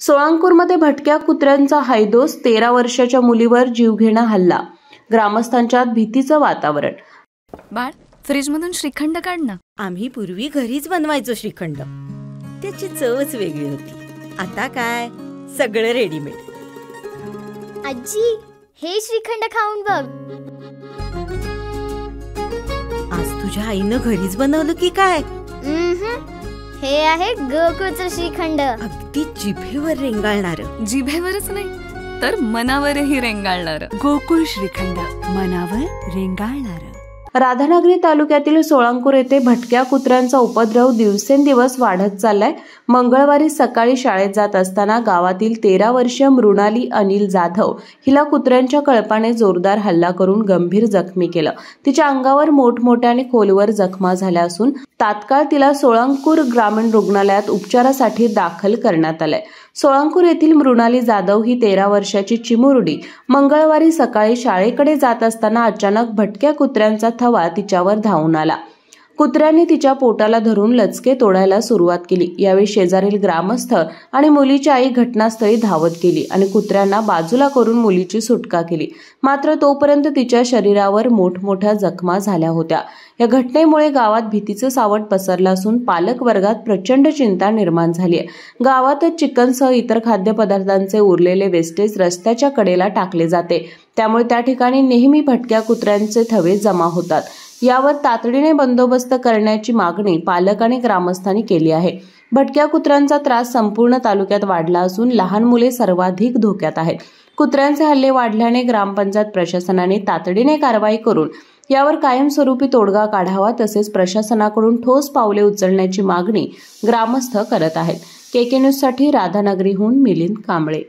सोळांकूरमध्ये भटक्या कुत्र्यांचा हैदोस, 13 वर्षाच्या मुलीवर जीवघेणा हल्ला, ग्रामस्थांच्यात भीतीचं वातावरण। बाळ, फ्रीजमधून श्रीखंड काढ ना। आम्ही पूर्वी घरीच बनवायचो श्रीखंड, त्याची चवच वेगळी होती। आता काय सगळं रेडीमेड। आजी, हे श्रीखंड खाऊन बघ। आज तुझ्या आईनं घरीच बनवलं की काय? हे आहे गोकुळचं श्रीखंड, अगदी जिभेवर रेंगाळणार। जिभेवरच नाही तर मनावरही रेंगाळणार। गोकुळ श्रीखंड, मनावर रेंगाळणार। राधानगरी तालुक्यातील सोळांकूर येथे भटक्या कुत्र्यांचा उपद्रव दिवसेंदिवस वाढत चाललाय। मंगळवारी सकाळी शाळेत जात असताना गावातील 13 वर्षीय मृणाली अनिल जाधव हिला कुत्र्यांच्या कळपाने जोरदार हल्ला करून गंभीर जखमी केलं। तिच्या अंगावर मोठमोठ्या आणि खोलवर जखमा झाल्या असून तात्काळ तिला सोळांकूर ग्रामीण रुग्णालयात उपचारासाठी दाखल करण्यात आलंय। सोळांकूर येथील मृणाली जाधव ही 13 वर्षाची चिमुरडी मंगळवारी सकाळी शाळेकडे जात असताना अचानक भटक्या कुत्र्यांचा थवा तिच्यावर धावून आला। कुत्र्यांनी तिच्या पोटाला धरून लचके तोडायला सुरुवात केली। यावेळी शेजारील ग्रामस्थ आणि मुलीची आई घटनास्थळी धावत गेली आणि कुत्र्यांना बाजूला करून मुलीची सुटका केली। मात्र तोपर्यंत तिच्या शरीरावर मोठमोठ्या जखमा झाल्या होत्या। या घटनेमुळे गावात भीतीचं सावट पसरलं असून पालक वर्गात प्रचंड चिंता निर्माण झाली आहे। गावातच चिकनसह इतर खाद्यपदार्थांचे उरलेले वेस्टेज रस्त्याच्या कडेला टाकले जाते, त्यामुळे त्या ठिकाणी नेहमी भटक्या कुत्र्यांचे थवे जमा होतात। यावर तातडीने बंदोबस्त करण्याची मागणी पालक आणि ग्रामस्थांनी केली आहे। भटक्या कुत्र्यांचा त्रास संपूर्ण तालुक्यात वाढला असून लहान मुले सर्वाधिक धोक्यात आहेत। कुत्र्यांचे हल्ले वाढल्याने ग्रामपंचायत प्रशासनाने तातडीने कारवाई करून यावर कायमस्वरूपी तोडगा काढावा, तसेच प्रशासनाकडून ठोस पावले उचलण्याची मागणी ग्रामस्थ करत आहेत। केके न्यूज साठी राधानगरीहून मिलिंद कांबळे।